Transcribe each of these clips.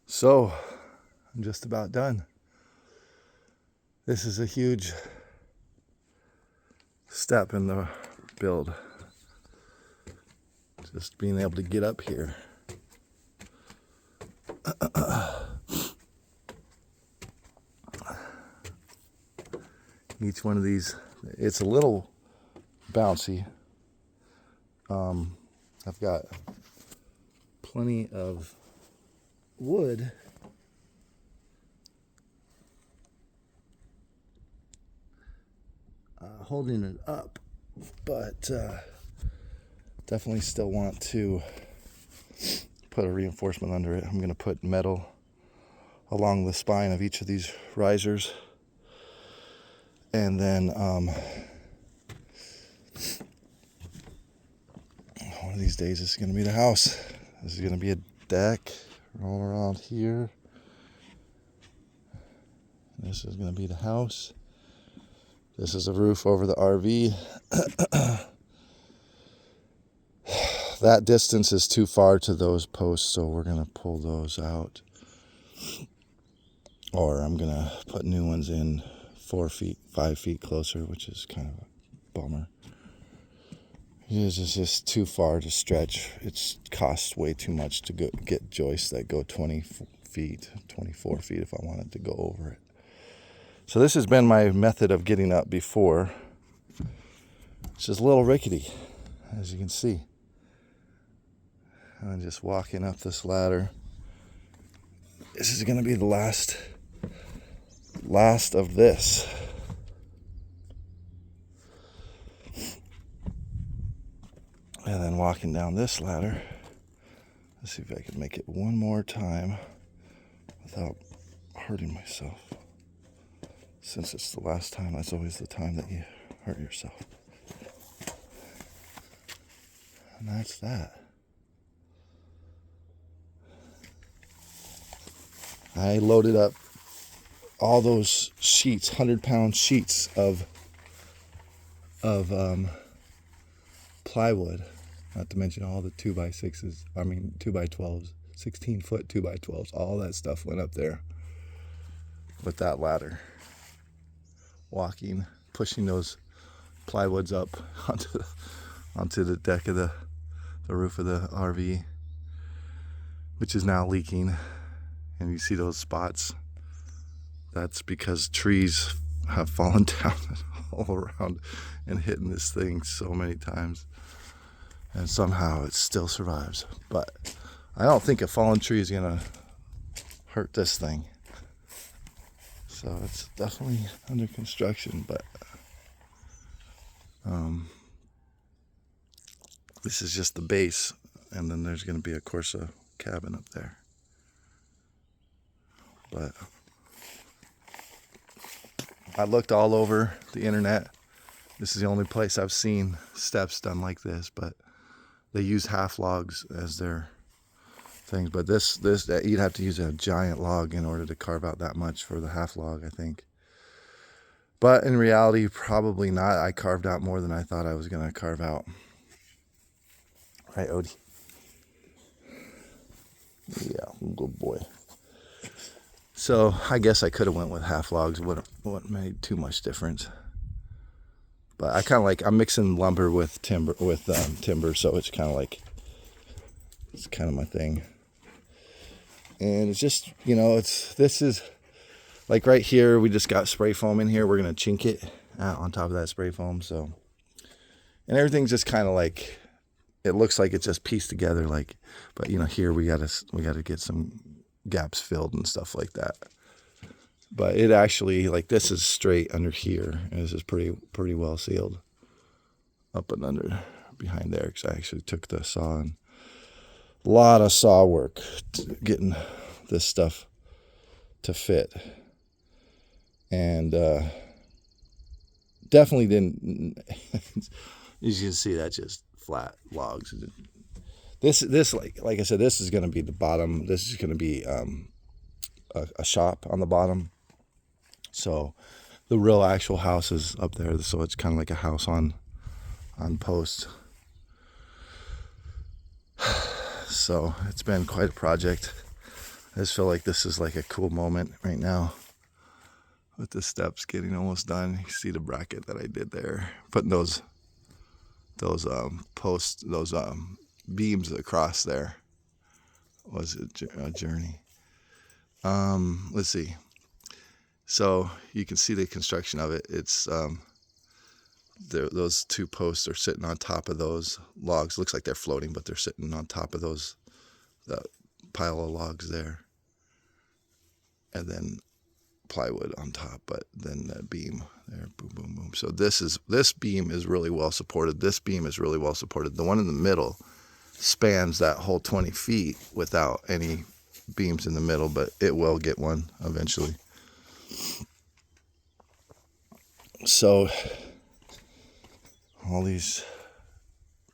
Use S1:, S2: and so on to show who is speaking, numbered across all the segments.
S1: So, I'm just about done. This is a huge step in the build. Just being able to get up here. Each one of these, it's a little bouncy. I've got plenty of wood holding it up, but definitely still want to put a reinforcement under it. I'm going to put metal along the spine of each of these risers, and then one of these days this is going to be the house. This is going to be a deck rolling around here. This is going to be the house. This is a roof over the RV. That distance is too far to those posts, so we're going to pull those out. Or I'm going to put new ones in 4 feet, 5 feet closer, which is kind of a bummer. It's just too far to stretch. It costs way too much to get joists that go 20 feet, 24 feet if I wanted to go over it. So this has been my method of getting up before. It's just a little rickety, as you can see. I'm just walking up this ladder. This is going to be the last of this. And then walking down this ladder. Let's see if I can make it one more time without hurting myself. Since it's the last time, that's always the time that you hurt yourself. And that's that. I loaded up all those sheets, 100-pound sheets of plywood, not to mention all the 2x6s, 2x12s, 16-foot 2x12s, all that stuff went up there with that ladder. Walking, pushing those plywoods up onto the deck of the roof of the RV, which is now leaking. And you see those spots. That's because trees have fallen down all around and hitting this thing so many times. And somehow it still survives. But I don't think a fallen tree is going to hurt this thing. So it's definitely under construction, but this is just the base, and then there's going to be, of course, a cabin up there. But I looked all over the internet. This is the only place I've seen steps done like this, but they use half logs as their things. But this you'd have to use a giant log in order to carve out that much for the half log, I think. But in reality, probably not. I carved out more than I thought I was going to carve out. Right, Odie? Yeah, good boy. So I guess I could have went with half logs. Wouldn't made too much difference. But I kind of like, I'm mixing lumber with timber, so it's kind of my thing. And it's just, this is like right here. We just got spray foam in here. We're gonna chink it on top of that spray foam. So, and everything's just kind of like, it looks like it's just pieced together. But here we gotta get some gaps filled and stuff like that. But it actually, this is straight under here, and this is pretty well sealed up and under behind there, because I actually took the saw and a lot of saw work getting this stuff to fit, and definitely didn't. As you can see, that's just flat logs. This like I said, this is going to be the bottom. This is going to be a shop on the bottom. So the real actual house is up there. So it's kind of like a house on posts. So it's been quite a project. I just feel like this is like a cool moment right now with the steps getting almost done. You see the bracket that I did there, putting those posts, those beams across there was a journey. Let's see. So you can see the construction of it. It's those two posts are sitting on top of those logs. Looks like they're floating, but they're sitting on top of that pile of logs there. And then plywood on top, but then that beam there, boom, boom, boom. So this beam is really well supported. This beam is really well supported. The one in the middle spans that whole 20 feet without any beams in the middle, but it will get one eventually. So all these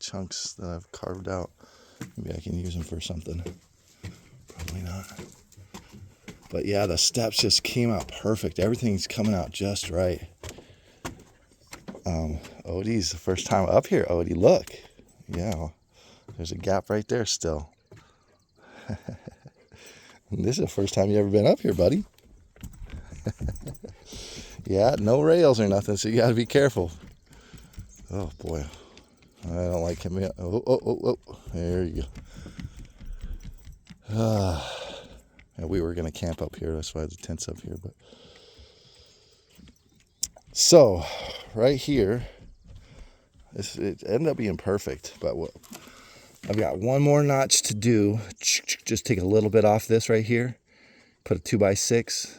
S1: chunks that I've carved out, maybe I can use them for something. Probably not. But yeah, the steps just came out perfect. Everything's coming out just right. Odie's the first time up here. Odie, look. Yeah, there's a gap right there still. This is the first time you ever been up here, buddy. Yeah, no rails or nothing, so you got to be careful. Oh, boy. I don't like him. Oh. There you go. Yeah, we were going to camp up here. That's why the tent's up here. But so, right here, it ended up being perfect. But I've got one more notch to do. Just take a little bit off this right here. Put a 2x6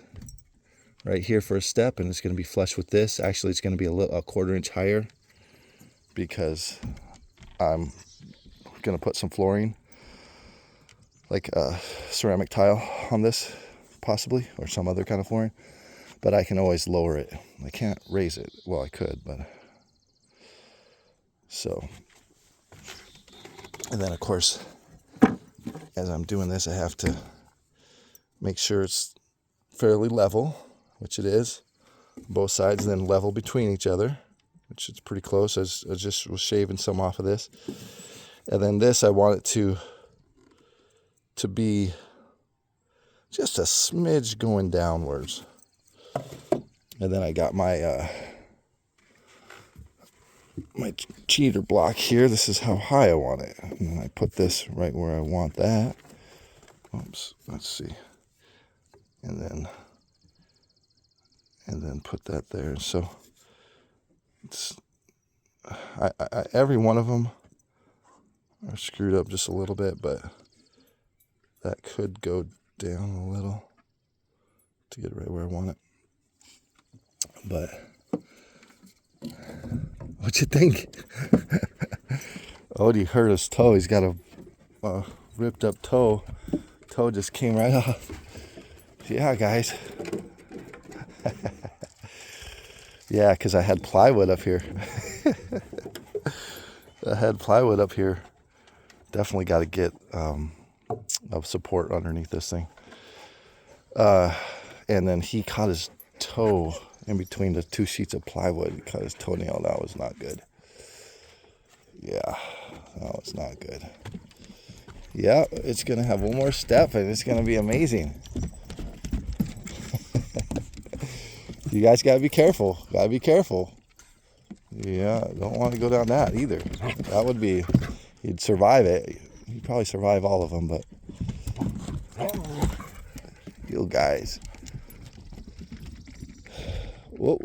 S1: right here for a step, and it's going to be flush with this. Actually, it's going to be a quarter inch higher because I'm going to put some flooring, like a ceramic tile on this, possibly, or some other kind of flooring. But I can always lower it. I can't raise it. Well, I could, but... So... And then, of course, as I'm doing this, I have to make sure it's fairly level, which it is, both sides, and then level between each other, which is pretty close. I just was shaving some off of this. And then this, I want it to be just a smidge going downwards. And then I got my my cheater block here. This is how high I want it. And then I put this right where I want that. Oops, let's see. And then put that there. So it's every one of them are screwed up just a little bit, but that could go down a little to get it right where I want it. But what you think? Odie hurt his toe. He's got a ripped up toe. Toe just came right off. Yeah, guys. Yeah, because I had plywood up here. Definitely got to get of support underneath this thing. And then he caught his toe in between the two sheets of plywood. He cut his toenail. That was not good. Yeah, that was not good. Yeah, it's going to have one more step, and it's going to be amazing. You guys got to be careful. Got to be careful. Yeah, don't want to go down that either. That would be, you'd survive it. You'd probably survive all of them, but you guys. Whoa.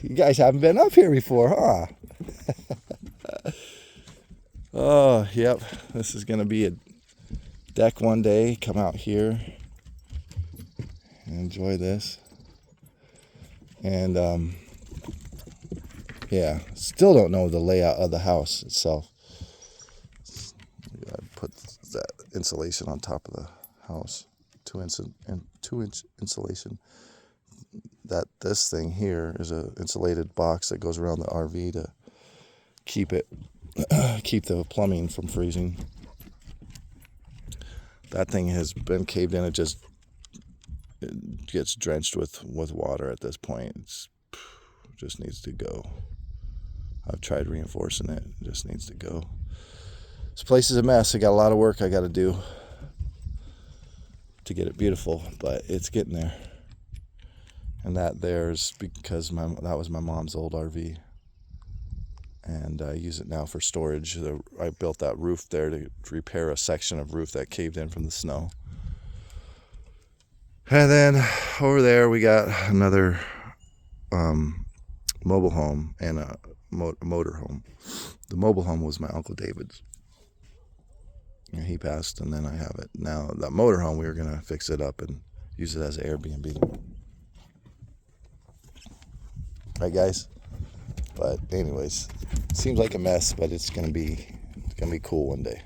S1: You guys haven't been up here before, huh? Oh, yep. This is going to be a deck one day. Come out here and enjoy this. And, yeah, still don't know the layout of the house itself. I put that insulation on top of the house. 2-inch insulation. This thing here is an insulated box that goes around the RV to keep the plumbing from freezing. That thing has been caved in. It gets drenched with water at this point. It just needs to go. I've tried reinforcing it. It just needs to go. This place is a mess. I got a lot of work I got to do to get it beautiful, but it's getting there. And that there's because that was my mom's old RV, and I use it now for storage. I built that roof there to repair a section of roof that caved in from the snow. And then over there we got another mobile home and a motor home. The mobile home was my Uncle David's. And he passed, and then I have it. Now, that motor home, we were going to fix it up and use it as an Airbnb. Right, guys? But anyways, seems like a mess, but it's gonna be cool one day.